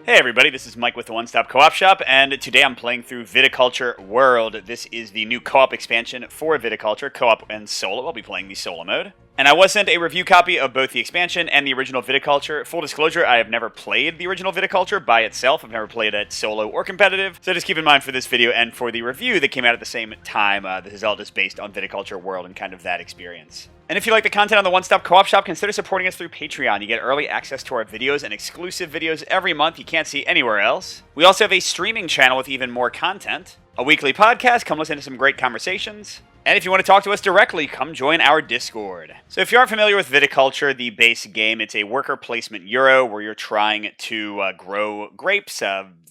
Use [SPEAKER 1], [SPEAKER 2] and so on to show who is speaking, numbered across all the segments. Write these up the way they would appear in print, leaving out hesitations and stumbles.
[SPEAKER 1] Hey everybody, this is Mike with the One Stop Co-op Shop, and today I'm playing through Viticulture World. This is the new co-op expansion for Viticulture, co-op and solo. I'll be playing the solo mode. And I was sent a review copy of both the expansion and the original Viticulture. Full disclosure, I have never played the original Viticulture by itself. I've never played it solo or competitive, so just keep in mind for this video and for the review that came out at the same time, this is all just based on Viticulture World and kind of that experience. And if you like the content on the One Stop Co-op Shop, consider supporting us through Patreon. You get early access to our videos and exclusive videos every month you can't see anywhere else. We also have a streaming channel with even more content, a weekly podcast, come listen to some great conversations. And if you want to talk to us directly, come join our Discord. So if you aren't familiar with Viticulture, the base game, it's a worker placement Euro where you're trying to grow grapes,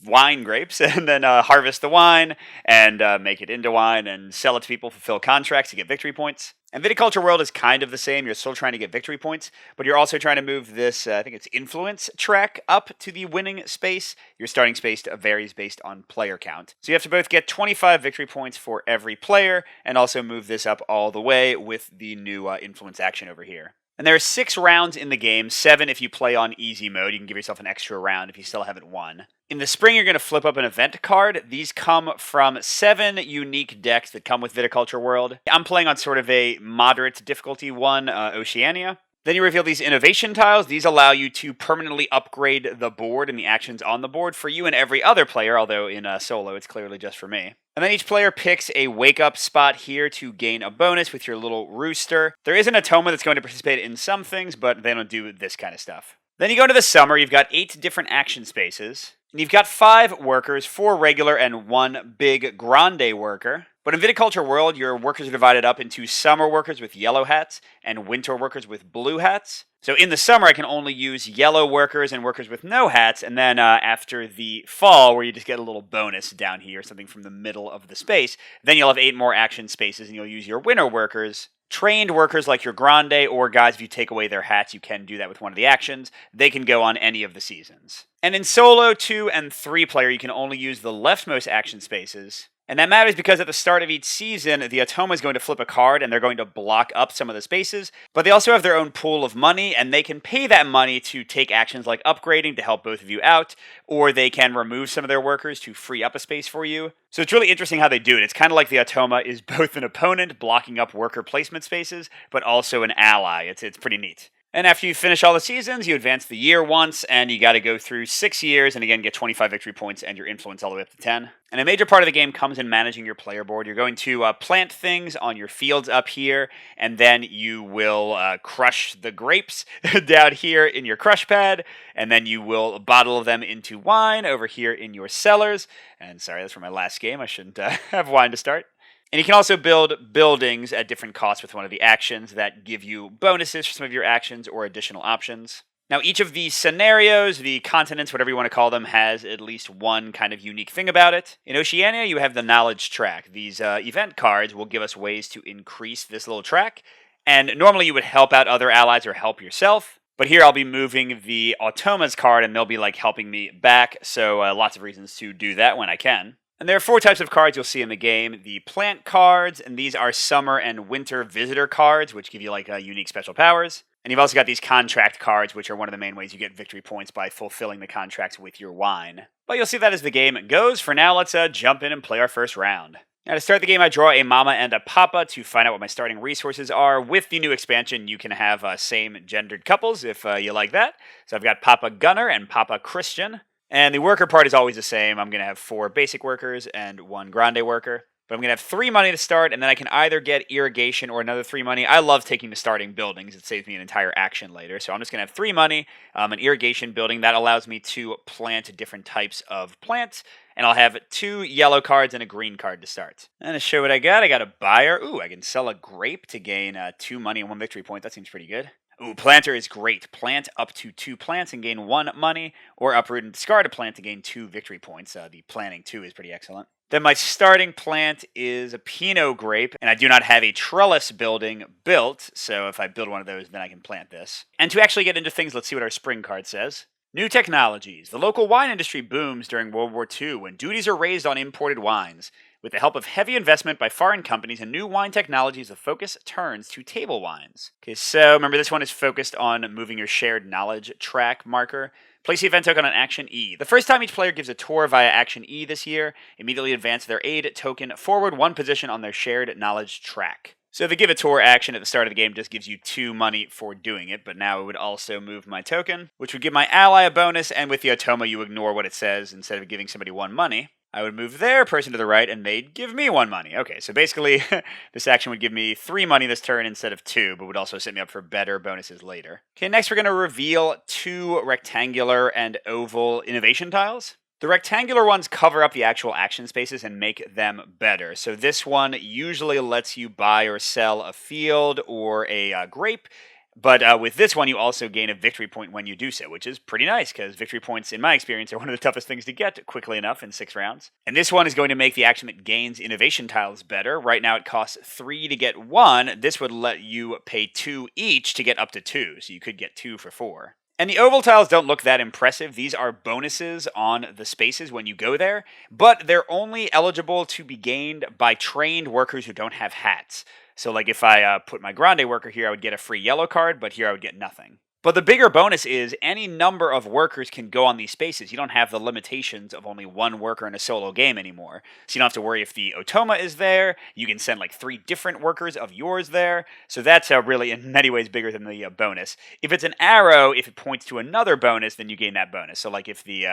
[SPEAKER 1] wine grapes, and then harvest the wine and make it into wine and sell it to people, fulfill contracts to get victory points. And Viticulture World is kind of the same. You're still trying to get victory points, but you're also trying to move this, I think it's influence track up to the winning space. Your starting space varies based on player count. So you have to both get 25 victory points for every player and also move this up all the way with the new influence action over here. And there are 6 rounds in the game, 7 if you play on easy mode. You can give yourself an extra round if you still haven't won. In the spring, you're going to flip up an event card. These come from 7 unique decks that come with Viticulture World. I'm playing on sort of a moderate difficulty one, Oceania. Then you reveal these innovation tiles. These allow you to permanently upgrade the board and the actions on the board for you and every other player, although in solo it's clearly just for me. And then each player picks a wake-up spot here to gain a bonus with your little rooster. There is an Oceania that's going to participate in some things, but they don't do this kind of stuff. Then you go into the summer. You've got 8 different action spaces. And you've got 5 workers, 4 regular and 1 big grande worker. But in Viticulture World, your workers are divided up into summer workers with yellow hats and winter workers with blue hats. So in the summer, I can only use yellow workers and workers with no hats. And then after the fall, where you just get a little bonus down here, something from the middle of the space, then you'll have 8 more action spaces and you'll use your winter workers. Trained workers like your grande, or guys, if you take away their hats, you can do that with one of the actions. They can go on any of the seasons. And in solo 2 and 3 player, you can only use the leftmost action spaces. And that matters because at the start of each season, the Oceania is going to flip a card and they're going to block up some of the spaces. But they also have their own pool of money and they can pay that money to take actions like upgrading to help both of you out, or they can remove some of their workers to free up a space for you. So it's really interesting how they do it. It's kind of like the Oceania is both an opponent blocking up worker placement spaces, but also an ally. It's pretty neat. And after you finish all the seasons, you advance the year once, and you got to go through 6 years, and again, get 25 victory points and your influence all the way up to 10. And a major part of the game comes in managing your player board. You're going to plant things on your fields up here, and then you will crush the grapes down here in your crush pad, and then you will bottle them into wine over here in your cellars. And sorry, that's from my last game. I shouldn't have wine to start. And you can also build buildings at different costs with one of the actions that give you bonuses for some of your actions or additional options. Now, each of these scenarios, the continents, whatever you want to call them, has at least one kind of unique thing about it. In Oceania, you have the knowledge track. These event cards will give us ways to increase this little track. And normally you would help out other allies or help yourself. But here I'll be moving the Oceania's card and they'll be like helping me back. So lots of reasons to do that when I can. And there are 4 types of cards you'll see in the game. The plant cards, and these are summer and winter visitor cards, which give you like unique special powers. And you've also got these contract cards, which are one of the main ways you get victory points by fulfilling the contracts with your wine. But you'll see that as the game goes. For now, let's jump in and play our first round. Now to start the game, I draw a mama and a papa to find out what my starting resources are. With the new expansion, you can have same-gendered couples if you like that. So I've got Papa Gunner and Papa Christian. And the worker part is always the same. I'm going to have 4 basic workers and 1 grande worker. But I'm going to have 3 money to start, and then I can either get irrigation or another 3 money. I love taking the starting buildings. It saves me an entire action later. So I'm just going to have 3 money, an irrigation building. That allows me to plant different types of plants. And I'll have 2 yellow cards and a green card to start. And to show what I got a buyer. Ooh, I can sell a grape to gain 2 money and 1 victory point. That seems pretty good. Ooh, planter is great. Plant up to 2 plants and gain 1 money, or uproot and discard a plant to gain 2 victory points. The planting 2 is pretty excellent. Then my starting plant is a Pinot grape, and I do not have a trellis building built, so if I build one of those, then I can plant this. And to actually get into things, let's see what our spring card says. New technologies. The local wine industry booms during World War II when duties are raised on imported wines. With the help of heavy investment by foreign companies and new wine technologies, the focus turns to table wines. Okay, so remember this one is focused on moving your shared knowledge track marker. Place the event token on action E. The first time each player gives a tour via action E this year, immediately advance their aid token forward 1 position on their shared knowledge track. So the give a tour action at the start of the game just gives you 2 money for doing it, but now it would also move my token, which would give my ally a bonus, and with the Otoma you ignore what it says instead of giving somebody 1 money. I would move their person to the right and they'd give me 1 money. Okay, so basically this action would give me 3 money this turn instead of 2, but would also set me up for better bonuses later. Okay, next we're going to reveal 2 rectangular and oval innovation tiles. The rectangular ones cover up the actual action spaces and make them better. So this one usually lets you buy or sell a field or a grape. But with this one, you also gain a victory point when you do so, which is pretty nice, because victory points, in my experience, are one of the toughest things to get quickly enough in 6 rounds. And this one is going to make the action that gains innovation tiles better. Right now, it costs 3 to get 1. This would let you pay 2 each to get up to 2, so you could get 2 for 4. And the oval tiles don't look that impressive. These are bonuses on the spaces when you go there, but they're only eligible to be gained by trained workers who don't have hats. So like if I put my Grande worker here, I would get a free yellow card, but here I would get nothing. But the bigger bonus is any number of workers can go on these spaces. You don't have the limitations of only 1 worker in a solo game anymore. So you don't have to worry if the Otoma is there. You can send like 3 different workers of yours there. So that's really in many ways bigger than the bonus. If it's an arrow, if it points to another bonus, then you gain that bonus. So like if the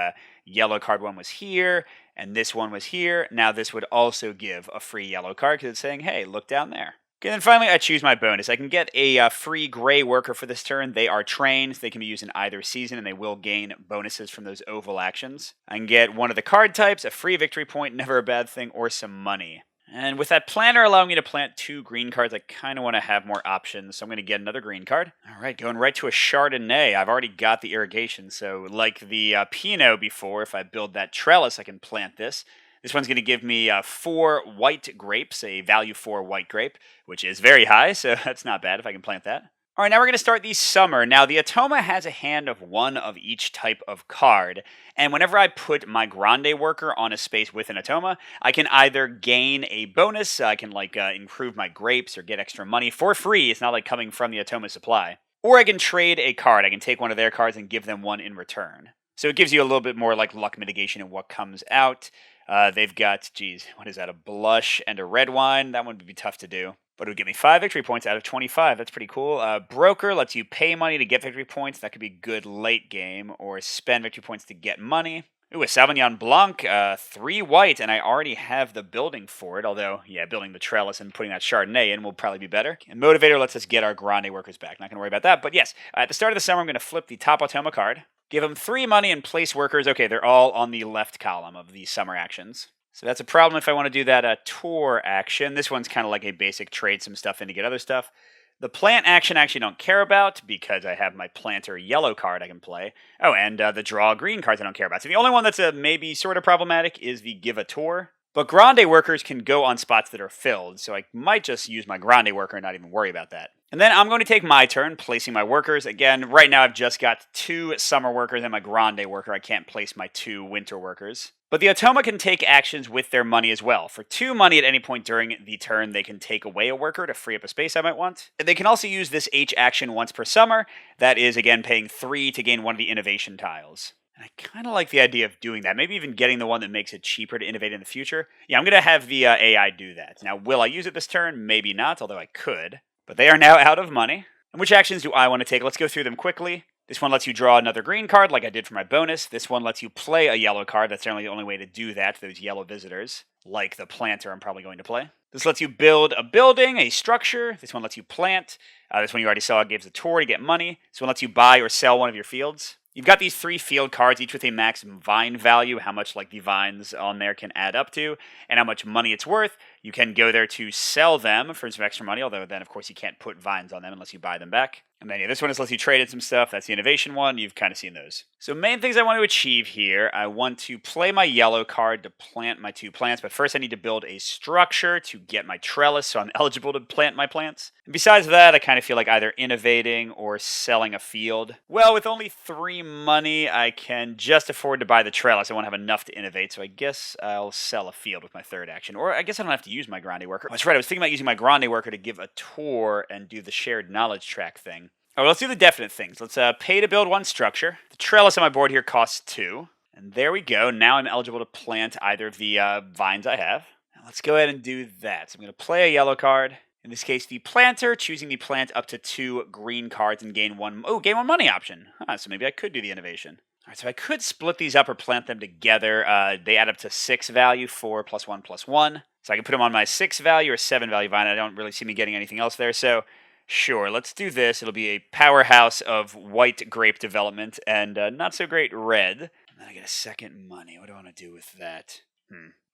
[SPEAKER 1] yellow card one was here and this one was here, now this would also give a free yellow card because it's saying, hey, look down there. Okay, then finally I choose my bonus. I can get a free gray worker for this turn. They are trained. They can be used in either season, and they will gain bonuses from those oval actions. I can get one of the card types, a free victory point, never a bad thing, or some money. And with that planter allowing me to plant 2 green cards, I kind of want to have more options, so I'm going to get another green card. All right, going right to a Chardonnay. I've already got the irrigation, so like the Pinot before, if I build that trellis, I can plant this. This one's going to give me 4 white grapes, a value 4 white grape, which is very high, so that's not bad if I can plant that. All right, now we're going to start the summer. Now, the Otoma has a hand of 1 of each type of card, and whenever I put my Grande worker on a space with an Otoma, I can either gain a bonus, I can improve my grapes or get extra money for free. It's not like coming from the Otoma supply. Or I can trade a card. I can take one of their cards and give them 1 in return. So it gives you a little bit more like luck mitigation in what comes out. They've got, what is that, a blush and a red wine. That one would be tough to do. But it would give me 5 victory points out of 25. That's pretty cool. Broker lets you pay money to get victory points. That could be good late game. Or spend victory points to get money. Ooh, a Sauvignon Blanc, 3 white, and I already have the building for it. Although, yeah, building the trellis and putting that Chardonnay in will probably be better. And Motivator lets us get our Grande workers back. Not going to worry about that. But yes, at the start of the summer, I'm going to flip the top Otoma card. Give them 3 money and place workers. Okay, they're all on the left column of the summer actions. So that's a problem if I want to do that tour action. This one's kind of like a basic trade some stuff in to get other stuff. The plant action I actually don't care about because I have my planter yellow card I can play. Oh, and the draw green cards I don't care about. So the only one that's maybe sort of problematic is the give a tour. But Grande workers can go on spots that are filled, so I might just use my Grande worker and not even worry about that. And then I'm going to take my turn, placing my workers. Again, right now I've just got 2 summer workers and my Grande worker. I can't place my 2 winter workers. But the Otoma can take actions with their money as well. For 2 money at any point during the turn, they can take away a worker to free up a space I might want. And they can also use this H action once per summer. That is, again, paying 3 to gain 1 of the innovation tiles. And I kind of like the idea of doing that. Maybe even getting the one that makes it cheaper to innovate in the future. Yeah, I'm going to have the AI do that. Now, will I use it this turn? Maybe not, although I could. But they are now out of money. And which actions do I want to take? Let's go through them quickly. This one lets you draw another green card like I did for my bonus. This one lets you play a yellow card. That's certainly the only way to do that, those yellow visitors, like the planter I'm probably going to play. This lets you build a building, a structure. This one lets you plant. This one you already saw gives a tour to get money. This one lets you buy or sell one of your fields. You've got these 3 field cards, each with a maximum vine value, how much the vines on there can add up to, and how much money it's worth. You can go there to sell them for some extra money, although then, of course, you can't put vines on them unless you buy them back. And then, yeah, this one just lets you trade in some stuff. That's the innovation one. You've kind of seen those. So main things I want to achieve here, I want to play my yellow card to plant my 2 plants, but first I need to build a structure to get my trellis, so I'm eligible to plant my plants. And besides that, I kind of feel like either innovating or selling a field. Well, with only 3 money, I can just afford to buy the trellis. I won't have enough to innovate, so I guess I'll sell a field with my 3rd action. Or I guess I don't have to use my Grande worker. Oh, that's right, I was thinking about using my Grande worker to give a tour and do the shared knowledge track thing. Oh, let's do the definite things. Let's pay to build 1 structure. The trellis on my board here costs 2. And there we go. Now I'm eligible to plant either of the vines I have. Now let's go ahead and do that. So I'm going to play a yellow card. In this case, the planter, choosing the plant up to 2 green cards and gain 1. Oh, gain 1 money option. So maybe I could do the innovation. All right, so I could split these up or plant them together. They add up to 6 value, 4 plus 1 plus 1. So I can put them on my 6 value or 7 value vine. I don't really see me getting anything else there. So sure, let's do this. It'll be a powerhouse of white grape development and not so great red. And then I get a second money. What do I want to do with that?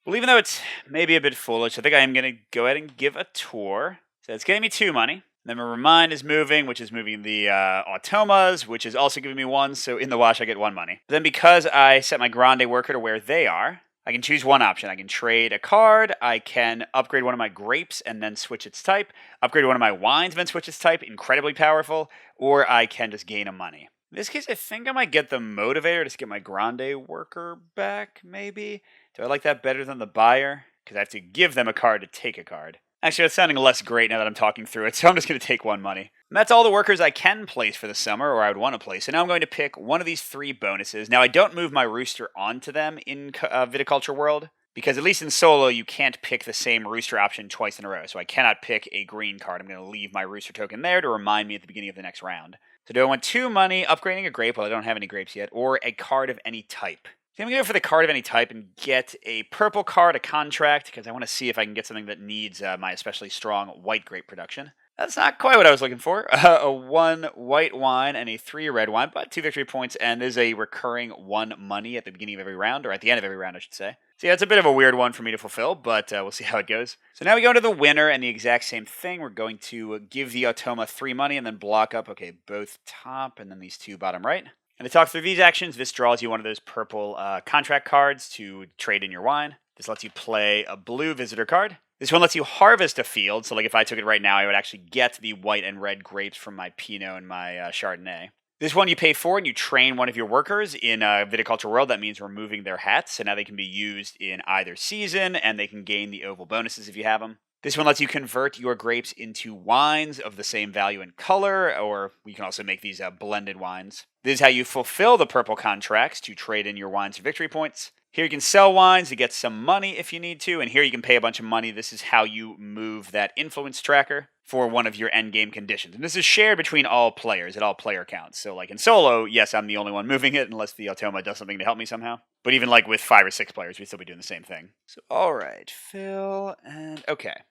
[SPEAKER 1] Well, even though it's maybe a bit foolish, I think I am going to go ahead and give a tour. So it's getting me 2 money. Then my Remind is moving, which is moving the Automas, which is also giving me 1. So in the wash, I get 1 money. Then because I set my Grande worker to where they are, I can choose one option. I can trade a card, I can upgrade one of my grapes and then switch its type, upgrade one of my wines and then switch its type, incredibly powerful, or I can just gain a money. In this case, I think I might get the Motivator to get my Grande worker back, maybe? Do I like that better than the Buyer? Because I have to give them a card to take a card. Actually, that's sounding less great now that I'm talking through it, so I'm just going to take 1 money. And that's all the workers I can place for the summer, or I would want to place. So now I'm going to pick one of these 3 bonuses. Now, I don't move my rooster onto them in Viticulture World, because at least in solo, you can't pick the same rooster option twice in a row. So I cannot pick a green card. I'm going to leave my rooster token there to remind me at the beginning of the next round. So do I want 2 money, upgrading a grape, well, I don't have any grapes yet, or a card of any type? I'm going to go for the card of any type and get a purple card, a contract, because I want to see if I can get something that needs my especially strong white grape production. That's not quite what I was looking for. A 1 white wine and a 3 red wine, but 2 victory points, and there's a recurring 1 money at the beginning of every round, or at the end of every round, I should say. So yeah, it's a bit of a weird one for me to fulfill, but we'll see how it goes. So now we go into the winner, and the exact same thing. We're going to give the Automa 3 money and then block up, okay, both top and then these 2 bottom right. And to talk through these actions, this draws you one of those purple contract cards to trade in your wine. This lets you play a blue visitor card. This one lets you harvest a field, so like if I took it right now, I would actually get the white and red grapes from my Pinot and my Chardonnay. This one you pay for and you train one of your workers in Viticulture World. That means removing their hats, so now they can be used in either season, and they can gain the oval bonuses if you have them. This one lets you convert your grapes into wines of the same value and color, or we can also make these blended wines. This is how you fulfill the purple contracts to trade in your wines for victory points. Here you can sell wines to get some money if you need to, and here you can pay a bunch of money. This is how you move that influence tracker for one of your endgame conditions. And this is shared between all players at all player counts. So like in solo, yes, I'm the only one moving it unless the Automa does something to help me somehow. But even like with 5 or 6 players, we'd still be doing the same thing. So alright, fill, and okay.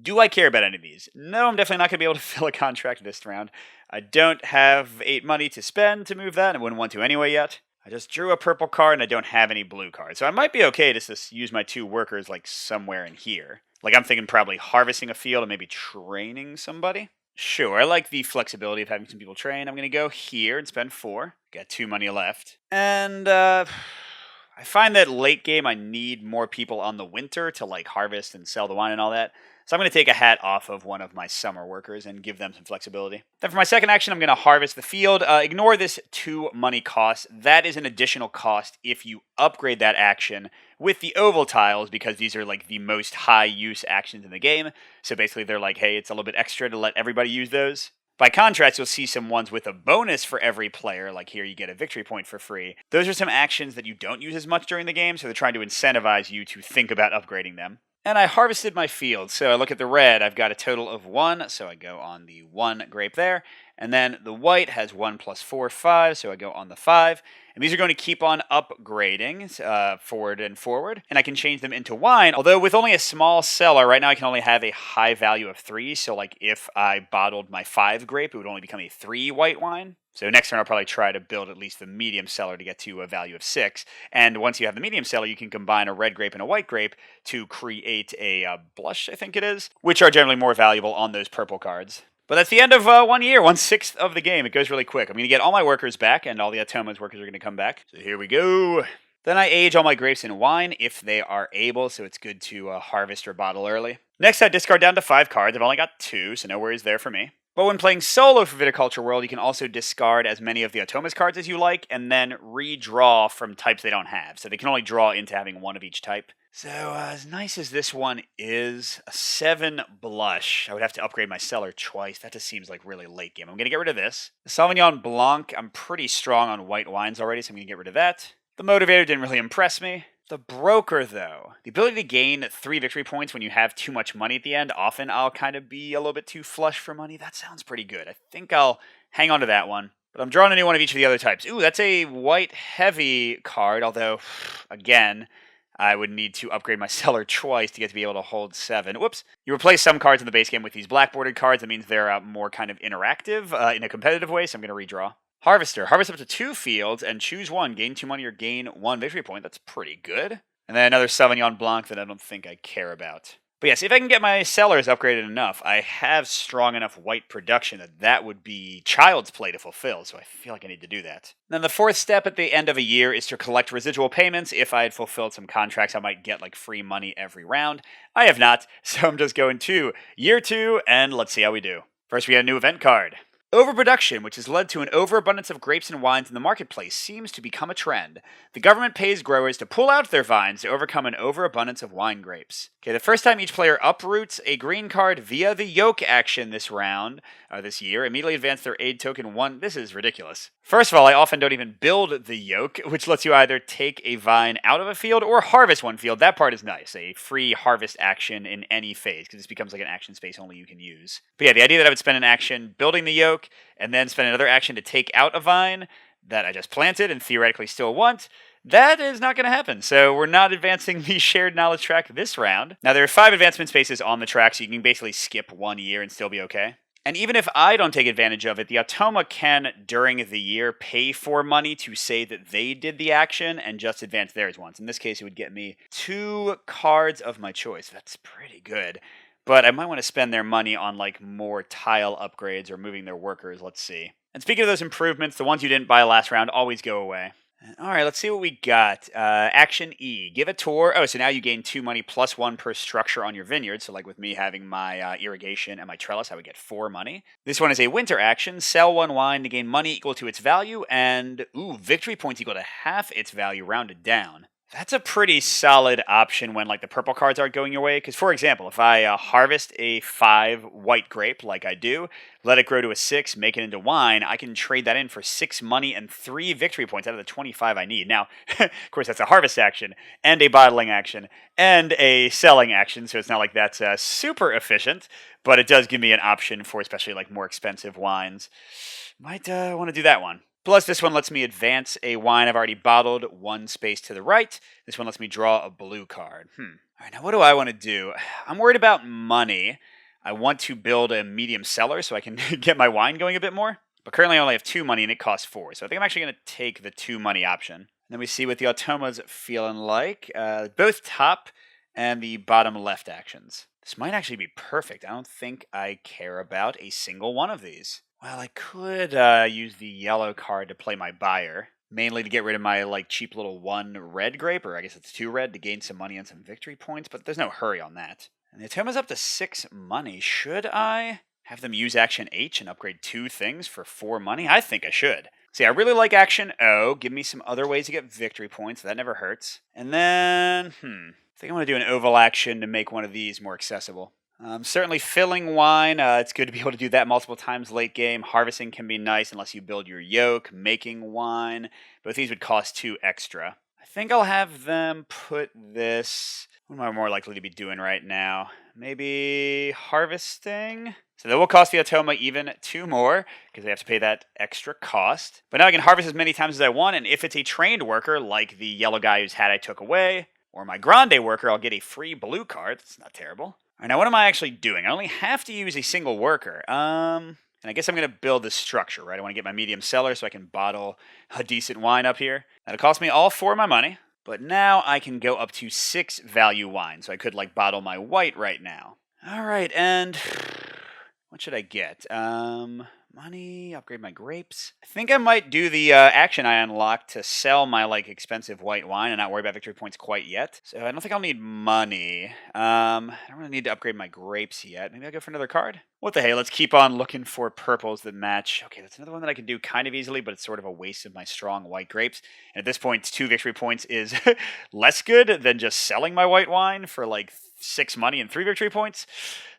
[SPEAKER 1] Do I care about any of these? No, I'm definitely not going to be able to fill a contract this round. I don't have 8 money to spend to move that, and I wouldn't want to anyway yet. I just drew a purple card, and I don't have any blue cards. So I might be okay to just use my 2 workers, like, somewhere in here. Like, I'm thinking probably harvesting a field and maybe training somebody. Sure, I like the flexibility of having some people train. I'm going to go here and spend 4. Got 2 money left. And, I find that late game I need more people on the winter to, like, harvest and sell the wine and all that. So I'm going to take a hat off of one of my summer workers and give them some flexibility. Then for my second action, I'm going to harvest the field. Ignore this 2 money cost. That is an additional cost if you upgrade that action with the oval tiles, because these are like the most high use actions in the game. So basically they're like, hey, it's a little bit extra to let everybody use those. By contrast, you'll see some ones with a bonus for every player, like here you get a victory point for free. Those are some actions that you don't use as much during the game, so they're trying to incentivize you to think about upgrading them. And I harvested my field, so I look at the red, I've got a total of 1, so I go on the 1 grape there. And then the white has 1 plus 4, 5, so I go on the 5. And these are going to keep on upgrading forward and forward. And I can change them into wine, although with only a small cellar, right now I can only have a high value of 3. So like if I bottled my 5 grape, it would only become a 3 white wine. So next turn I'll probably try to build at least the medium cellar to get to a value of 6. And once you have the medium cellar, you can combine a red grape and a white grape to create a blush, I think it is, which are generally more valuable on those purple cards. But that's the end of 1 year, 1/6 of the game. It goes really quick. I'm going to get all my workers back, and all the Atoma's workers are going to come back. So here we go. Then I age all my grapes in wine if they are able, so it's good to harvest or bottle early. Next, I discard down to 5 cards. I've only got 2, so no worries there for me. But when playing solo for Viticulture World, you can also discard as many of the Atoma's cards as you like, and then redraw from types they don't have. So they can only draw into having 1 of each type. So, as nice as this one is, a 7 blush. I would have to upgrade my cellar twice. That just seems like really late game. I'm going to get rid of this. The Sauvignon Blanc, I'm pretty strong on white wines already, so I'm going to get rid of that. The Motivator didn't really impress me. The Broker, though. The ability to gain 3 victory points when you have too much money at the end. Often I'll kind of be a little bit too flush for money. That sounds pretty good. I think I'll hang on to that one. But I'm drawing a new one of each of the other types. Ooh, that's a white heavy card, although, again, I would need to upgrade my cellar twice to get to be able to hold 7. Whoops. You replace some cards in the base game with these black-bordered cards. That means they're more kind of interactive in a competitive way, so I'm going to redraw. Harvester. Harvest up to 2 fields and choose 1. Gain 2 money or gain 1 victory point. That's pretty good. And then another Sauvignon Blanc that I don't think I care about. But yes, if I can get my cellars upgraded enough, I have strong enough white production that would be child's play to fulfill, so I feel like I need to do that. Then the 4th step at the end of a year is to collect residual payments. If I had fulfilled some contracts, I might get like free money every round. I have not, so I'm just going to year 2, and let's see how we do. First, we have a new event card. Overproduction, which has led to an overabundance of grapes and wines in the marketplace, seems to become a trend. The government pays growers to pull out their vines to overcome an overabundance of wine grapes. Okay, the first time each player uproots a green card via the yoke action this year, immediately advance their aid token 1. This is ridiculous. First of all, I often don't even build the yoke, which lets you either take a vine out of a field or harvest one field. That part is nice, a free harvest action in any phase, because this becomes like an action space only you can use. But yeah, the idea that I would spend an action building the yoke, and then spend another action to take out a vine that I just planted and theoretically still want, that is not going to happen. So we're not advancing the shared knowledge track this round. Now, there are 5 advancement spaces on the track, so you can basically skip 1 year and still be okay. And even if I don't take advantage of it, the Automa can, during the year, pay for money to say that they did the action and just advance theirs once. In this case, it would get me 2 cards of my choice. That's pretty good. But I might want to spend their money on like more tile upgrades or moving their workers. Let's see. And speaking of those improvements, the ones you didn't buy last round always go away. All right, let's see what we got. Action E. Give a tour. Oh, so now you gain 2 money plus 1 per structure on your vineyard. So like with me having my irrigation and my trellis, I would get 4 money. This one is a winter action. Sell 1 wine to gain money equal to its value. And, victory points equal to half its value rounded down. That's a pretty solid option when like the purple cards aren't going your way. Because for example, if I harvest a 5 white grape like I do, let it grow to a 6, make it into wine, I can trade that in for 6 money and 3 victory points out of the 25 I need. Now, of course, that's a harvest action and a bottling action and a selling action. So it's not like that's super efficient, but it does give me an option for especially like more expensive wines. Might want to do that one. Plus, this one lets me advance a wine I've already bottled 1 space to the right. This one lets me draw a blue card. All right, now what do I want to do? I'm worried about money. I want to build a medium cellar so I can get my wine going a bit more. But currently I only have 2 money and it costs 4. So I think I'm actually going to take the 2 money option. And then we see what the Automa's feeling like. Both top and the bottom left actions. This might actually be perfect. I don't think I care about a single one of these. Well, I could use the yellow card to play my buyer, mainly to get rid of my like cheap little 1 red grape, or I guess it's 2 red, to gain some money and some victory points, but there's no hurry on that. And the Automa's up to 6 money. Should I have them use action H and upgrade 2 things for 4 money? I think I should. See, I really like action O. Give me some other ways to get victory points. That never hurts. And then, I think I'm going to do an oval action to make one of these more accessible. Certainly filling wine, it's good to be able to do that multiple times late game. Harvesting can be nice unless you build your yoke. Making wine, both these would cost 2 extra. I think I'll have them put this... What am I more likely to be doing right now? Maybe harvesting? So that will cost the Automa even 2 more, because they have to pay that extra cost. But now I can harvest as many times as I want, and if it's a trained worker, like the yellow guy whose hat I took away, or my Grande worker, I'll get a free blue card. That's not terrible. All right, now what am I actually doing? I only have to use a single worker. And I guess I'm going to build this structure, right? I want to get my medium cellar so I can bottle a decent wine up here. That'll cost me all 4 of my money. But now I can go up to 6 value wine. So I could like bottle my white right now. All right, and what should I get? Money, upgrade my grapes. I think I might do the action I unlocked to sell my like expensive white wine and not worry about victory points quite yet. So I don't think I'll need money. I don't really need to upgrade my grapes yet. Maybe I'll go for another card. What the hey, let's keep on looking for purples that match. Okay, that's another one that I can do kind of easily, but it's sort of a waste of my strong white grapes. And at this point, 2 victory points is less good than just selling my white wine for like 6 money and 3 victory points.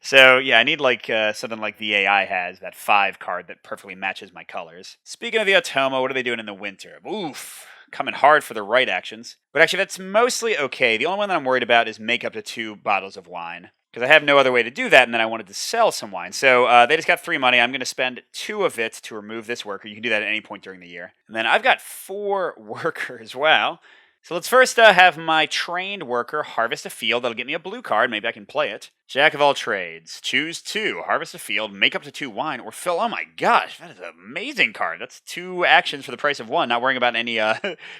[SPEAKER 1] So yeah, I need like something like the AI has, that 5 card that perfectly matches my colors. Speaking of the Otoma, what are they doing in the winter? Oof. Coming hard for the right actions. But actually, that's mostly okay. The only one that I'm worried about is make up to 2 bottles of wine, because I have no other way to do that, and then I wanted to sell some wine. So they just got 3 money. I'm going to spend 2 of it to remove this worker. You can do that at any point during the year. And then I've got 4 workers. Wow. So let's first have my trained worker harvest a field. That'll get me a blue card. Maybe I can play it. Jack of all trades. Choose 2. Harvest a field. Make up to 2 wine. Or fill. Oh my gosh. That is an amazing card. That's 2 actions for the price of 1. Not worrying about any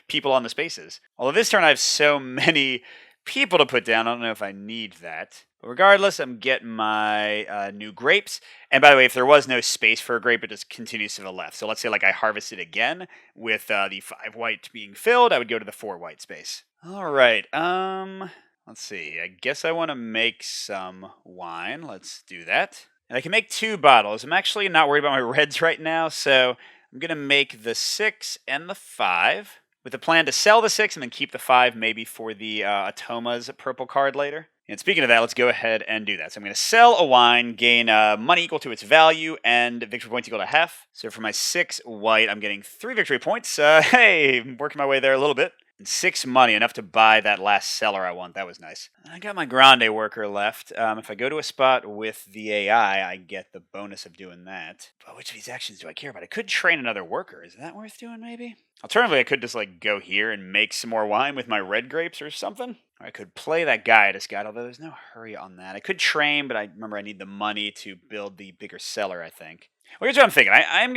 [SPEAKER 1] people on the spaces. Although this turn I have so many people to put down. I don't know if I need that. But regardless, I'm getting my new grapes. And by the way, if there was no space for a grape, it just continues to the left. So let's say like I harvested again with the 5 white being filled, I would go to the 4 white space. All right. Let's see. I guess I want to make some wine. Let's do that. And I can make 2 bottles. I'm actually not worried about my reds right now, so I'm going to make the 6 and the 5 with the plan to sell the 6 and then keep the 5 maybe for the Atoma's purple card later. And speaking of that, let's go ahead and do that. So I'm going to sell a wine, gain money equal to its value, and victory points equal to half. So for my 6 white, I'm getting 3 victory points. Hey, I'm working my way there a little bit. And 6 money, enough to buy that last seller I want. That was nice. I got my Grande worker left. If I go to a spot with the AI, I get the bonus of doing that. But which of these actions do I care about? I could train another worker. Is that worth doing, maybe? Alternatively, I could just like go here and make some more wine with my red grapes or something. Or I could play that guy I just got, although there's no hurry on that. I could train, but I remember I need the money to build the bigger cellar, I think. Well, here's what I'm thinking. I'm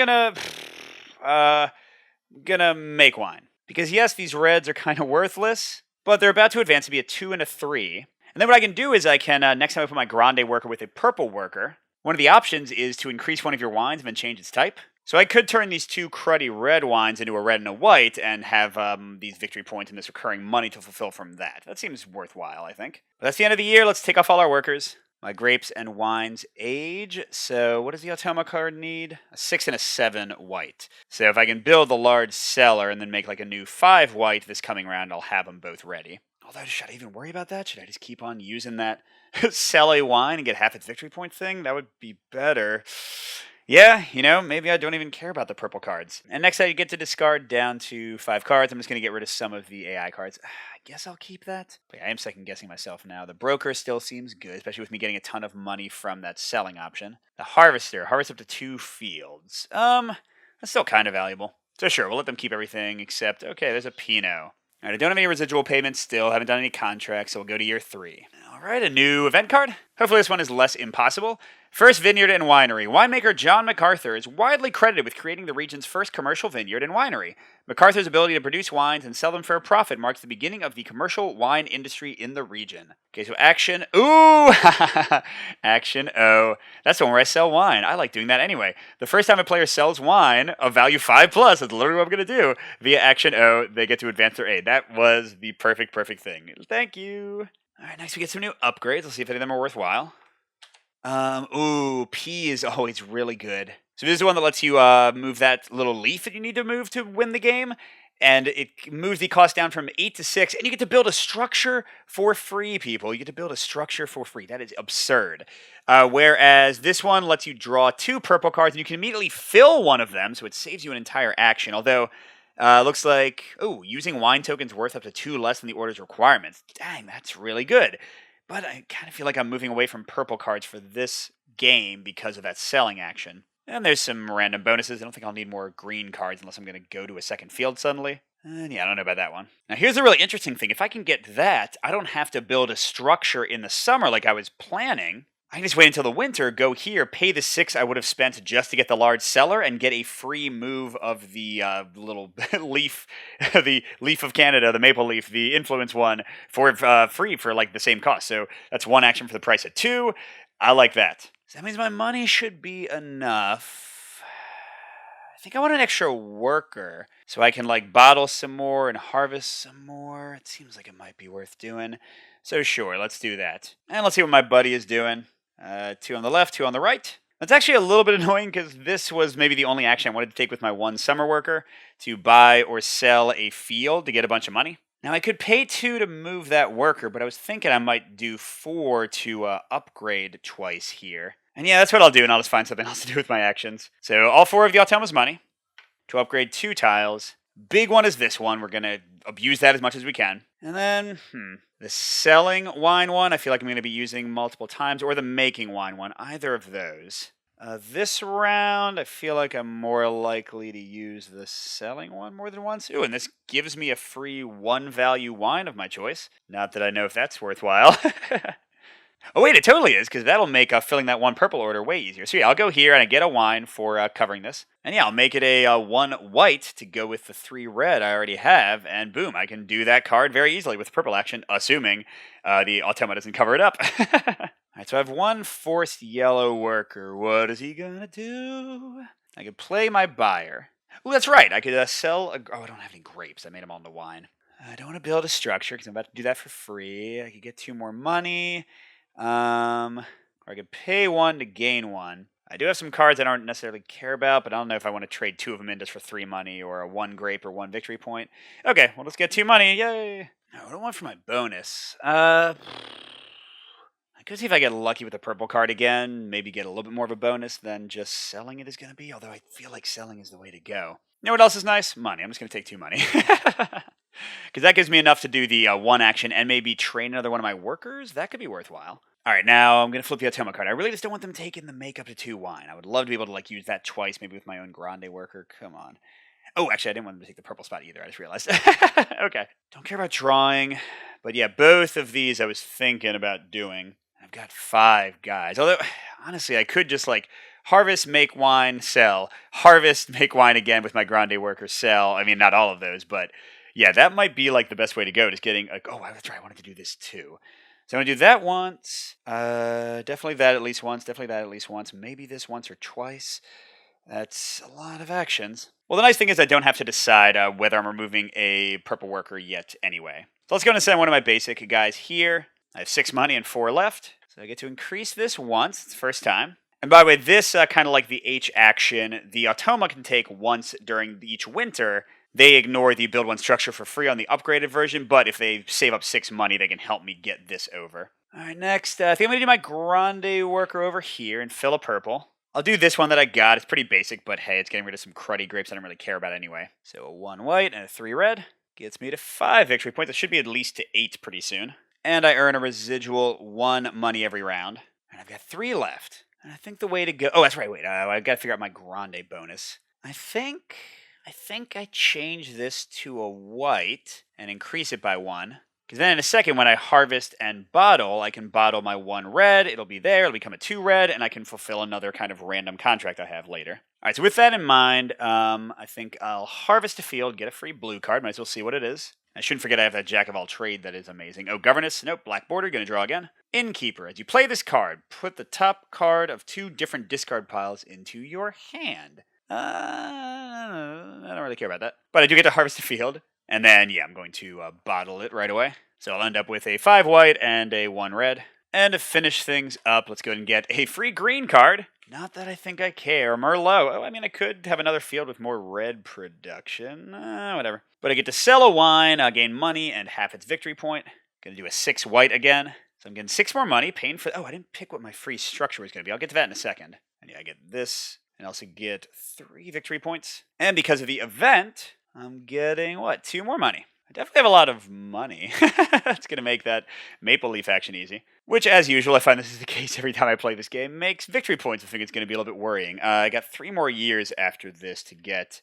[SPEAKER 1] gonna make wine. Because yes, these reds are kind of worthless, but they're about to advance to be a 2 and a 3. And then what I can do is I can, next time I put my Grande worker with a purple worker, one of the options is to increase one of your wines and then change its type. So I could turn these 2 cruddy red wines into a red and a white and have these victory points and this recurring money to fulfill from that. That seems worthwhile, I think. But that's the end of the year. Let's take off all our workers. My grapes and wines age. So what does the Otoma card need? A 6 and a 7 white. So if I can build the large cellar and then make like a new 5 white this coming round, I'll have them both ready. Although, should I even worry about that? Should I just keep on using that sell a wine and get half its victory point thing? That would be better. Yeah, maybe I don't even care about the purple cards. And next I get to discard down to 5 cards. I'm just going to get rid of some of the AI cards. I guess I'll keep that. But yeah, I am second guessing myself now. The broker still seems good, especially with me getting a ton of money from that selling option. The harvester, harvest up to 2 fields. That's still kind of valuable. So sure, we'll let them keep everything except, okay, there's a Pinot. All right, I don't have any residual payments still, haven't done any contracts, so we'll go to year 3. All right, a new event card. Hopefully this one is less impossible. First vineyard and winery. Winemaker John MacArthur is widely credited with creating the region's first commercial vineyard and winery. MacArthur's ability to produce wines and sell them for a profit marks the beginning of the commercial wine industry in the region. Okay, so action. Ooh! Action O. That's the one where I sell wine. I like doing that anyway. The first time a player sells wine of value 5+, that's literally what I'm going to do. Via action O, they get to advance their aid. That was the perfect thing. Thank you. All right, next we get some new upgrades. Let's see if any of them are worthwhile. P is always really good. So this is the one that lets you move that little leaf that you need to move to win the game. And it moves the cost down from 8 to 6. And you get to build a structure for free, people. You get to build a structure for free. That is absurd. Whereas this one lets you draw 2 purple cards, and you can immediately fill one of them, so it saves you an entire action. Although, looks like, using wine tokens worth up to 2 less than the order's requirements. Dang, that's really good. But I kind of feel like I'm moving away from purple cards for this game because of that selling action. And there's some random bonuses. I don't think I'll need more green cards unless I'm going to go to a second field suddenly. And yeah, I don't know about that one. Now here's a really interesting thing. If I can get that, I don't have to build a structure in the summer like I was planning. I can just wait until the winter, go here, pay the 6 I would have spent just to get the large cellar, and get a free move of the little leaf, the leaf of Canada, the maple leaf, the influence one, for free for like the same cost. So that's 1 action for the price of 2. I like that. So that means my money should be enough. I think I want an extra worker so I can like bottle some more and harvest some more. It seems like it might be worth doing. So sure, let's do that. And let's see what my buddy is doing. 2 on the left, 2 on the right. That's actually a little bit annoying because this was maybe the only action I wanted to take with my one summer worker to buy or sell a field to get a bunch of money. Now I could pay 2 to move that worker, but I was thinking I might do 4 to upgrade twice here. And yeah, that's what I'll do, and I'll just find something else to do with my actions. So all 4 of the Automa's money to upgrade 2 tiles. Big one is this one. We're going to abuse that as much as we can. And then, the selling wine one, I feel like I'm going to be using multiple times, or the making wine one, either of those. This round, I feel like I'm more likely to use the selling one more than once. Ooh, and this gives me a free 1 value wine of my choice. Not that I know if that's worthwhile. Oh wait, it totally is, because that'll make filling that 1 purple order way easier. So yeah, I'll go here and I get a wine for covering this. And yeah, I'll make it a 1 white to go with the 3 red I already have, and boom, I can do that card very easily with purple action, assuming the Automa doesn't cover it up. Alright, so I have 1 forced yellow worker. What is he gonna do? I could play my buyer. Ooh, that's right, I could sell oh, I don't have any grapes. I made them all in the wine. I don't want to build a structure, because I'm about to do that for free. I could get 2 more money. Or I could pay 1 to gain 1. I do have some cards I don't necessarily care about, but I don't know if I want to trade 2 of them in just for 3 money or a 1 grape or 1 victory point. Okay, well, let's get 2 money. Yay! Now, what do I want for my bonus? I could see if I get lucky with the purple card again, maybe get a little bit more of a bonus than just selling it is going to be, although I feel like selling is the way to go. You know what else is nice? Money. I'm just going to take 2 money. Because that gives me enough to do the 1 action and maybe train another one of my workers. That could be worthwhile. All right, now I'm going to flip the Automa card. I really just don't want them taking the make up to 2 wine. I would love to be able to like use that twice, maybe with my own Grande worker. Come on. Oh, actually, I didn't want them to take the purple spot either. I just realized. Okay. Don't care about drawing. But yeah, both of these I was thinking about doing. I've got 5 guys. Although, honestly, I could just like harvest, make wine, sell. Harvest, make wine again with my Grande worker, sell. I mean, not all of those, but yeah, that might be like the best way to go. Just getting like, oh, that's right. I wanted to do this too. So I'm going to do that once. Definitely that at least once. Definitely that at least once. Maybe this once or twice. That's a lot of actions. Well, the nice thing is I don't have to decide whether I'm removing a purple worker yet anyway. So let's go and send one of my basic guys here. I have 6 money and 4 left. So I get to increase this once. It's the first time. And by the way, this kind of like the H action, the Automa can take once during each winter. They ignore the build 1 structure for free on the upgraded version, but if they save up 6 money, they can help me get this over. Alright, next, I think I'm going to do my Grande worker over here and fill a purple. I'll do this one that I got. It's pretty basic, but hey, it's getting rid of some cruddy grapes I don't really care about anyway. So a 1 white and a 3 red gets me to 5 victory points. That should be at least to 8 pretty soon. And I earn a residual 1 money every round. And I've got 3 left. And I think the way to go... Oh, that's right, wait. I've got to figure out my Grande bonus. I think I change this to a white and increase it by 1. Because then in a second, when I harvest and bottle, I can bottle my 1 red. It'll be there. It'll become a 2 red, and I can fulfill another kind of random contract I have later. All right, so with that in mind, I think I'll harvest a field, get a free blue card. Might as well see what it is. I shouldn't forget I have that Jack of all trade that is amazing. Oh, governess. Nope, black border. Going to draw again. Innkeeper. As you play this card, put the top card of 2 different discard piles into your hand. I don't really care about that. But I do get to harvest a field. And then, yeah, I'm going to bottle it right away. So I'll end up with a 5 white and a 1 red. And to finish things up, let's go ahead and get a free green card. Not that I think I care. Merlot. Oh, I mean, I could have another field with more red production. Whatever. But I get to sell a wine, gain money, and half its victory point. Gonna do a 6 white again. So I'm getting 6 more money, paying for... Oh, I didn't pick what my free structure was going to be. I'll get to that in a second. And yeah, I get this, and also get 3 victory points. And because of the event, I'm getting, 2 more money. I definitely have a lot of money. That's going to make that Maple Leaf action easy. Which, as usual, I find this is the case every time I play this game, makes victory points. I think it's going to be a little bit worrying. I got 3 more years after this to get...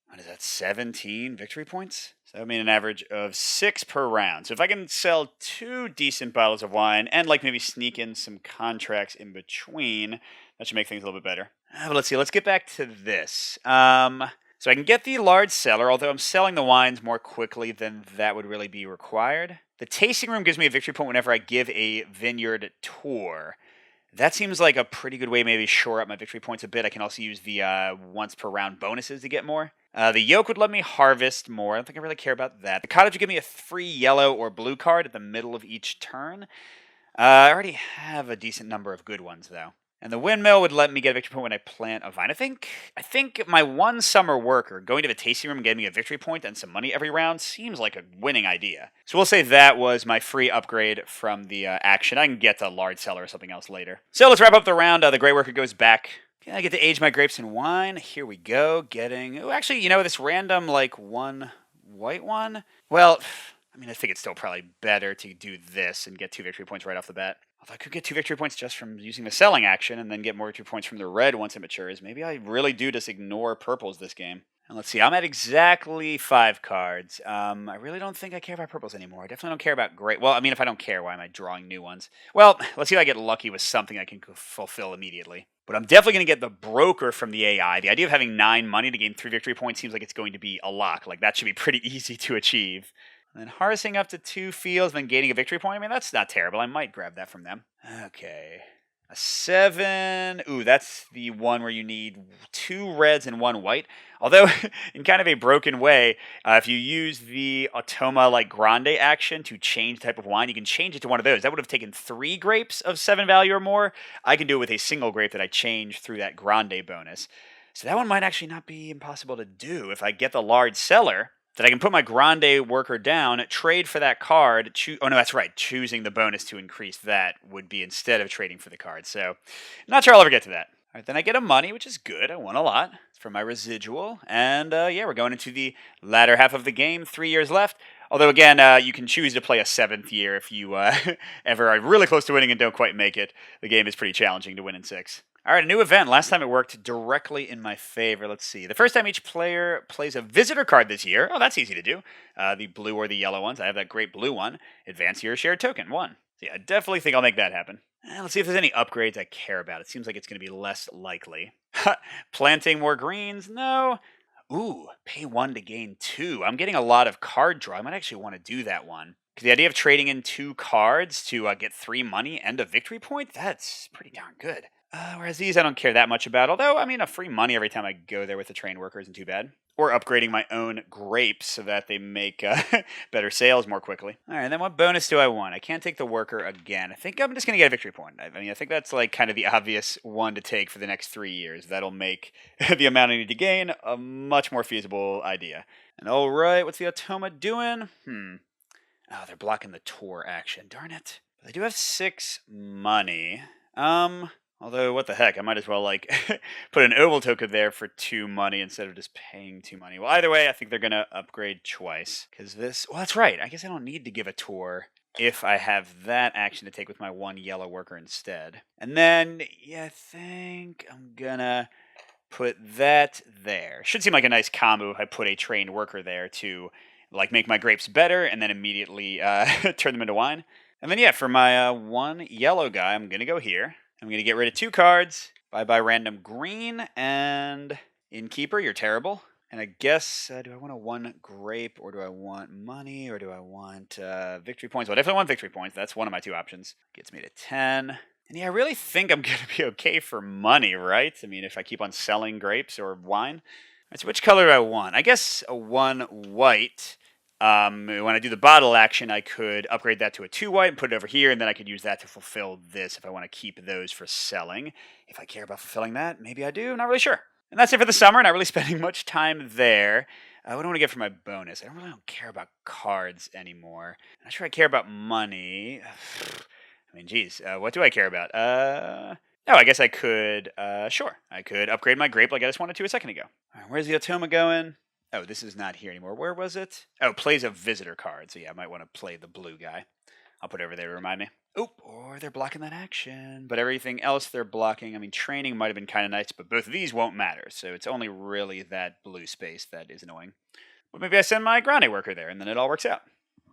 [SPEAKER 1] What is that, 17 victory points? So I mean an average of 6 per round. So if I can sell 2 decent bottles of wine and like maybe sneak in some contracts in between, that should make things a little bit better. But let's see, let's get back to this. So I can get the large cellar, although I'm selling the wines more quickly than that would really be required. The tasting room gives me a victory point whenever I give a vineyard tour. That seems like a pretty good way maybe shore up my victory points a bit. I can also use the once per round bonuses to get more. The yoke would let me harvest more. I don't think I really care about that. The cottage would give me a free yellow or blue card at the middle of each turn. I already have a decent number of good ones, though. And the windmill would let me get a victory point when I plant a vine. I think my one summer worker going to the tasting room and getting me a victory point and some money every round seems like a winning idea. So we'll say that was my free upgrade from the action. I can get to large cellar or something else later. So let's wrap up the round. The gray worker goes back. Okay, I get to age my grapes in wine. Here we go. Getting... Oh, actually, this random, one white one? Well, I think it's still probably better to do this and get 2 victory points right off the bat. Although I could get 2 victory points just from using the selling action and then get more victory points from the red once it matures. Maybe I really do just ignore purples this game. And let's see, I'm at exactly 5 cards. I really don't think I care about purples anymore. I definitely don't care about gray. Well, if I don't care, why am I drawing new ones? Well, let's see if I get lucky with something I can fulfill immediately. But I'm definitely going to get the broker from the AI. The idea of having 9 money to gain 3 victory points seems like it's going to be a lock. That should be pretty easy to achieve. And then harvesting up to 2 fields, then gaining a victory point. That's not terrible. I might grab that from them. Okay. A 7. Ooh, that's the one where you need 2 reds and 1 white. Although, in kind of a broken way, if you use the Automa Grande action to change the type of wine, you can change it to one of those. That would have taken 3 grapes of 7 value or more. I can do it with a single grape that I change through that Grande bonus. So that one might actually not be impossible to do if I get the large cellar. That I can put my Grande worker down, trade for that card. Oh, no, that's right. Choosing the bonus to increase that would be instead of trading for the card. So, not sure I'll ever get to that. All right, then I get a money, which is good. I won a lot for my residual. And, yeah, we're going into the latter half of the game. 3 years left. Although, again, you can choose to play a 7th year if you ever are really close to winning and don't quite make it. The game is pretty challenging to win in 6. All right, a new event. Last time it worked directly in my favor. Let's see. The first time each player plays a visitor card this year. Oh, that's easy to do. The blue or the yellow ones. I have that great blue one. Advance your shared token. 1. So yeah, I definitely think I'll make that happen. Let's see if there's any upgrades I care about. It seems like it's going to be less likely. Planting more greens? No. Ooh, pay 1 to gain 2. I'm getting a lot of card draw. I might actually want to do that one. Because the idea of trading in 2 cards to get 3 money and a victory point, that's pretty darn good. Whereas these I don't care that much about. Although, a free money every time I go there with the trained worker isn't too bad. Or upgrading my own grapes so that they make better sales more quickly. All right, and then what bonus do I want? I can't take the worker again. I think I'm just going to get a victory point. I think that's kind of the obvious one to take for the next 3 years. That'll make the amount I need to gain a much more feasible idea. And all right, what's the Automa doing? Oh, they're blocking the tour action. Darn it. They do have 6 money. Although, what the heck, I might as well, put an oval token there for 2 money instead of just paying 2 money. Well, either way, I think they're going to upgrade twice. Because well, that's right. I guess I don't need to give a tour if I have that action to take with my 1 yellow worker instead. And then, yeah, I think I'm going to put that there. Should seem like a nice combo if I put a trained worker there to, make my grapes better and then immediately turn them into wine. And then, yeah, for my 1 yellow guy, I'm going to go here. I'm going to get rid of 2 cards. Bye-bye random green. And Innkeeper, you're terrible. And I guess, do I want a 1 grape, or do I want money, or do I want victory points? Well, I definitely want victory points. That's one of my 2 options. Gets me to 10. And yeah, I really think I'm going to be okay for money, right? If I keep on selling grapes or wine. All right, so which color do I want? I guess a 1 white. When I do the bottle action, I could upgrade that to a 2 white and put it over here, and then I could use that to fulfill this if I want to keep those for selling. If I care about fulfilling that, maybe I do. Not really sure. And that's it for the summer. Not really spending much time there. What do I want to get for my bonus? I don't care about cards anymore. I'm not sure I care about money. Geez, what do I care about? Oh, I guess I could, sure. I could upgrade my grape like I just wanted to a second ago. All right, where's the Automa going? Oh, this is not here anymore. Where was it? Oh, plays a visitor card. So yeah, I might want to play the blue guy. I'll put it over there to remind me. Oop, or they're blocking that action. But everything else they're blocking, training might have been kind of nice, but both of these won't matter. So it's only really that blue space that is annoying. But maybe I send my Grande worker there, and then it all works out.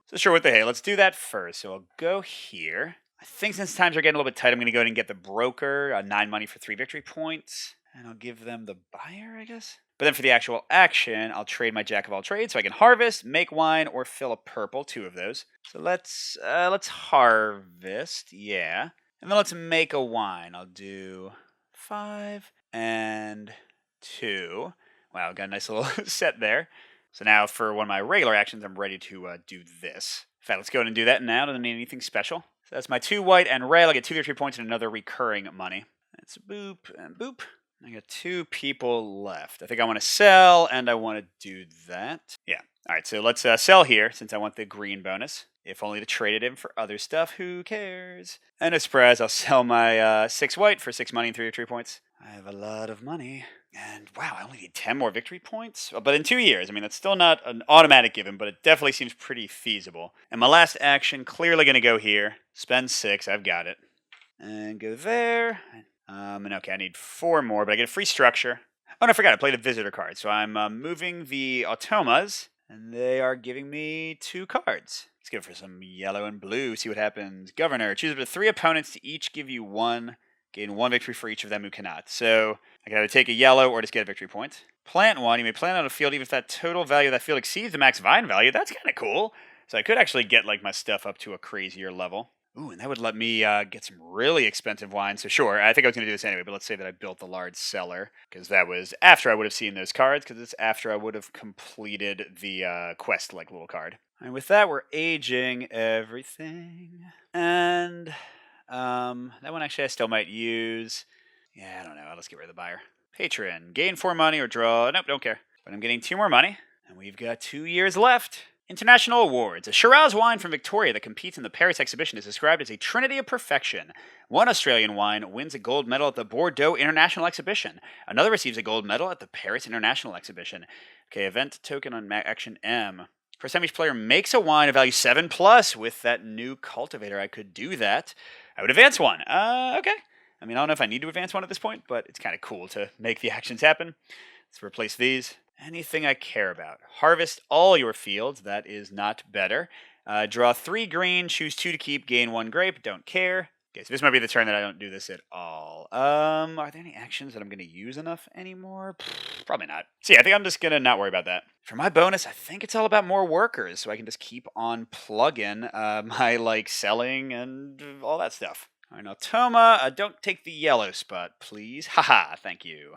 [SPEAKER 1] So sure, what the hey, let's do that first. So I'll go here. I think since times are getting a little bit tight, I'm going to go ahead and get the broker, 9 money for 3 victory points. And I'll give them the buyer, I guess. But then for the actual action, I'll trade my Jack of all trades so I can harvest, make wine, or fill a purple, 2 of those. So let's harvest, yeah. And then let's make a wine. I'll do 5 and 2. Wow, got a nice little set there. So now for one of my regular actions, I'm ready to do this. In fact, let's go ahead and do that now. Don't need anything special. So that's my 2 white and red. I'll get 2 victory points and another recurring money. It's boop and boop. I got 2 people left. I think I want to sell, and I want to do that. Yeah. All right, so let's sell here, since I want the green bonus. If only to trade it in for other stuff. Who cares? And a surprise, I'll sell my 6 white for 6 money and 3 victory points. I have a lot of money. And wow, I only need 10 more victory points? But in 2 years, I mean, that's still not an automatic given, but it definitely seems pretty feasible. And my last action, clearly going to go here. Spend 6, I've got it. And go there. And okay, I need 4 more, but I get a free structure. Oh, no, I forgot, I played a visitor card. So I'm moving the automas, and they are giving me 2 cards. Let's go for some yellow and blue, see what happens. Governor, choose up to 3 opponents to each give you 1. Gain 1 victory for each of them who cannot. So I can either take a yellow or just get a victory point. Plant 1. You may plant on a field even if that total value of that field exceeds the max vine value. That's kind of cool. So I could actually get like my stuff up to a crazier level. Ooh, and that would let me get some really expensive wine. So sure, I think I was going to do this anyway, but let's say that I built the large cellar, because that was after I would have seen those cards, because it's after I would have completed the quest-like little card. And with that, we're aging everything. And that one actually I still might use. Yeah, I don't know. Let's get rid of the buyer. Patron. Gain 4 money or draw. Nope, don't care. But I'm getting 2 more money. And we've got 2 years left. International awards. A Shiraz wine from Victoria that competes in the Paris exhibition is described as a trinity of perfection. One Australian wine wins a gold medal at the Bordeaux International Exhibition. Another receives a gold medal at the Paris International Exhibition. Okay, event token on action M. First time each player makes a wine of value 7+. With that new cultivator, I could do that. I would advance 1. Okay. I mean, I don't know if I need to advance 1 at this point, but it's kind of cool to make the actions happen. Let's replace these. Anything I care about. Harvest all your fields. That is not better. Draw 3 green, choose 2 to keep, gain 1 grape. Don't care. Okay, so this might be the turn that I don't do this at all. Are there any actions that I'm going to use enough anymore? Probably not. So yeah, I think I'm just going to not worry about that. For my bonus, I think it's all about more workers, so I can just keep on plugging my, like, selling and all that stuff. All right, now, Toma, don't take the yellow spot, please. Haha, thank you.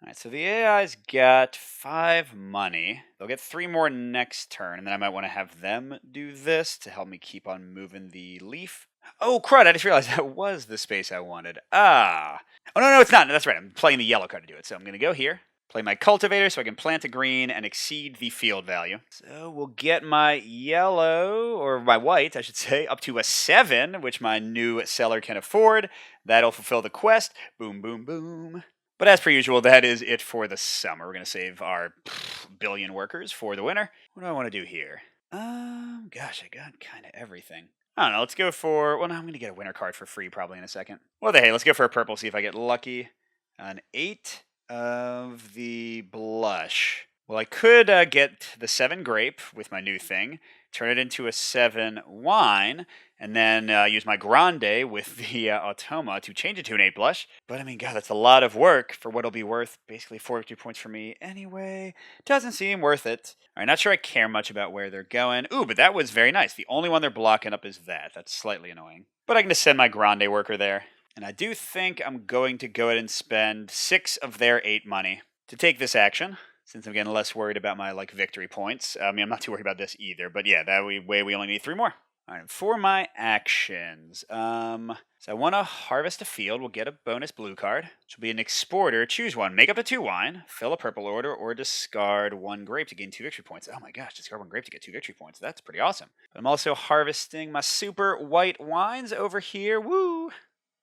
[SPEAKER 1] Alright, so the AI's got 5 money. They'll get 3 more next turn, and then I might want to have them do this to help me keep on moving the leaf. Oh, crud, I just realized that was the space I wanted. Ah. Oh, no, it's not. That's right, I'm playing the yellow card to do it. So I'm going to go here, play my cultivator so I can plant a green and exceed the field value. So we'll get my yellow, or my white, I should say, up to a 7, which my new seller can afford. That'll fulfill the quest. Boom, boom, boom. But as per usual, that is it for the summer. We're going to save our billion workers for the winter. What do I want to do here? Gosh, I got kind of everything. I don't know, let's go for... Well, no, I'm going to get a winter card for free probably in a second. Well, hey, let's go for a purple, see if I get lucky. An 8 of the blush. Well, I could get the 7 grape with my new thing, turn it into a 7 wine, and then use my grande with the automa to change it to an 8 blush. But I mean, God, that's a lot of work for what'll be worth basically 42 points for me anyway. Doesn't seem worth it. All right, not sure I care much about where they're going. Ooh, but that was very nice. The only one they're blocking up is that. That's slightly annoying. But I can just send my grande worker there. And I do think I'm going to go ahead and spend 6 of their 8 money to take this action, since I'm getting less worried about my, like, victory points. I mean, I'm not too worried about this either, but yeah, that way we only need 3 more. All right, for my actions, so I want to harvest a field. We'll get a bonus blue card, which will be an exporter. Choose one. Make up a 2 wine, fill a purple order, or discard 1 grape to gain 2 victory points. Oh my gosh, discard 1 grape to get 2 victory points. That's pretty awesome. But I'm also harvesting my super white wines over here. Woo!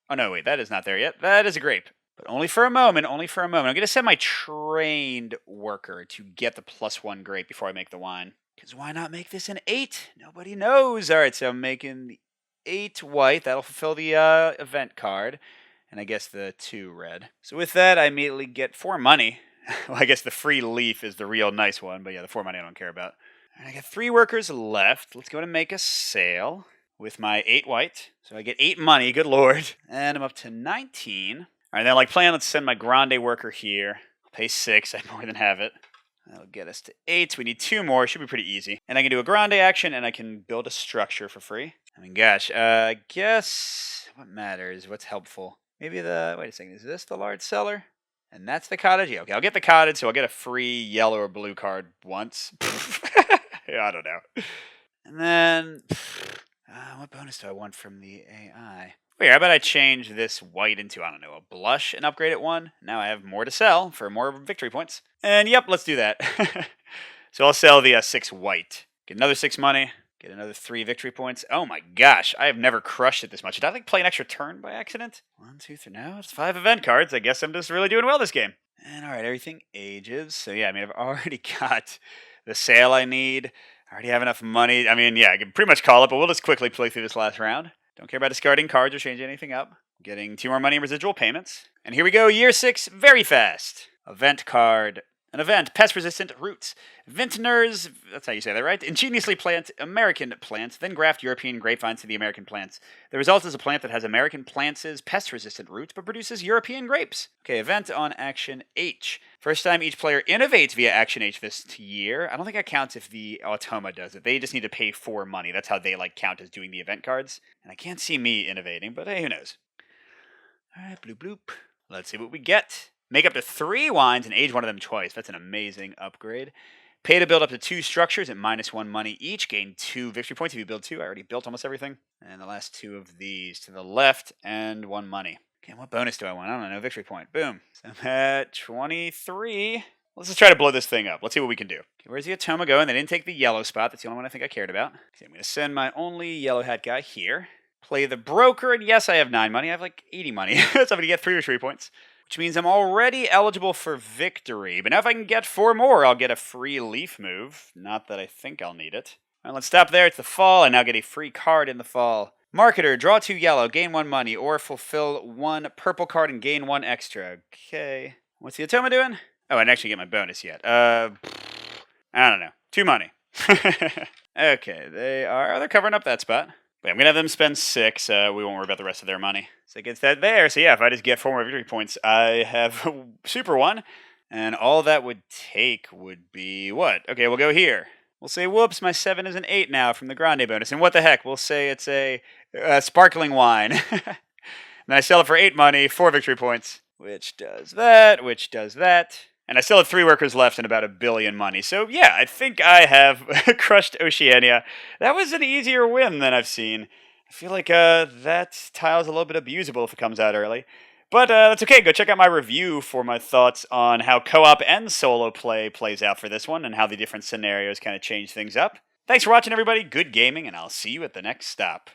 [SPEAKER 1] Oh no, wait, that is not there yet. That is a grape. But only for a moment, only for a moment. I'm going to send my trained worker to get the +1 grape before I make the wine. Because why not make this an 8? Nobody knows. All right, so I'm making the 8 white. That'll fulfill the event card. And I guess the 2 red. So with that, I immediately get 4 money. Well, I guess the free leaf is the real nice one. But yeah, the 4 money I don't care about. And I got 3 workers left. Let's go and make a sale with my 8 white. So I get 8 money, good lord. And I'm up to 19. All right, then like plan, let's send my grande worker here. I'll pay 6, I more than have it. That'll get us to 8. We need 2 more. Should be pretty easy. And I can do a grande action, and I can build a structure for free. I mean, gosh, I guess what matters, what's helpful. Maybe wait a second, is this the large cellar? And that's the cottage? Yeah, okay, I'll get the cottage, so I'll get a free yellow or blue card once. Yeah, I don't know. And then, what bonus do I want from the AI? Wait, how about I change this white into, I don't know, a blush and upgrade it one? Now I have more to sell for more victory points. And yep, let's do that. So I'll sell the 6 white. Get another 6 money. Get another 3 victory points. Oh my gosh, I have never crushed it this much. Did I like play an extra turn by accident? 1, 2, 3. No, it's 5 event cards. I guess I'm just really doing well this game. And alright, everything ages. So yeah, I mean, I've already got the sale I need. I already have enough money. I mean, yeah, I can pretty much call it, but we'll just quickly play through this last round. Don't care about discarding cards or changing anything up. Getting 2 more money in residual payments. And here we go, year 6, very fast. Event card. An event, pest-resistant roots. Vintners, that's how you say that, right? Ingeniously plant American plants, then graft European grapevines to the American plants. The result is a plant that has American plants' pest-resistant roots, but produces European grapes. Okay, event on action H. First time each player innovates via action H this year. I don't think that counts if the Automa does it. They just need to pay 4 money. That's how they count as doing the event cards. And I can't see me innovating, but hey, who knows? Alright, bloop bloop. Let's see what we get. Make up to 3 wines and age one of them twice. That's an amazing upgrade. Pay to build up to 2 structures at -1 money each. Gain 2 victory points if you build 2. I already built almost everything. And the last 2 of these to the left and 1 money. Okay, what bonus do I want? I don't know. Victory point. Boom. So I'm at 23. Let's just try to blow this thing up. Let's see what we can do. Okay, where's the Automa going? They didn't take the yellow spot. That's the only one I think I cared about. Okay, I'm going to send my only yellow hat guy here. Play the broker, and yes, I have 9 money. I have like 80 money. So I'm going to get 3 victory points. Which means I'm already eligible for victory. But now if I can get 4 more, I'll get a free leaf move. Not that I think I'll need it. All right, let's stop there. It's the fall. I now get a free card in the fall. Marketer, draw 2 yellow, gain 1 money, or fulfill 1 purple card and gain 1 extra. Okay. What's the Automa doing? Oh, I didn't actually get my bonus yet. I don't know. 2 money. Okay, they're covering up that spot. Wait, I'm going to have them spend 6. We won't worry about the rest of their money. So it gets that there. So yeah, if I just get 4 more victory points, I have Super 1. And all that would take would be what? Okay, we'll go here. We'll say, whoops, my 7 is an 8 now from the Grande bonus. And what the heck? We'll say it's a sparkling wine. Then I sell it for 8 money, 4 victory points. Which does that, which does that. And I still have 3 workers left and about 1 billion money. So yeah, I think I have crushed Oceania. That was an easier win than I've seen. I feel like that tile's a little bit abusable if it comes out early. But that's okay. Go check out my review for my thoughts on how co-op and solo play plays out for this one and how the different scenarios kind of change things up. Thanks for watching, everybody. Good gaming, and I'll see you at the next stop.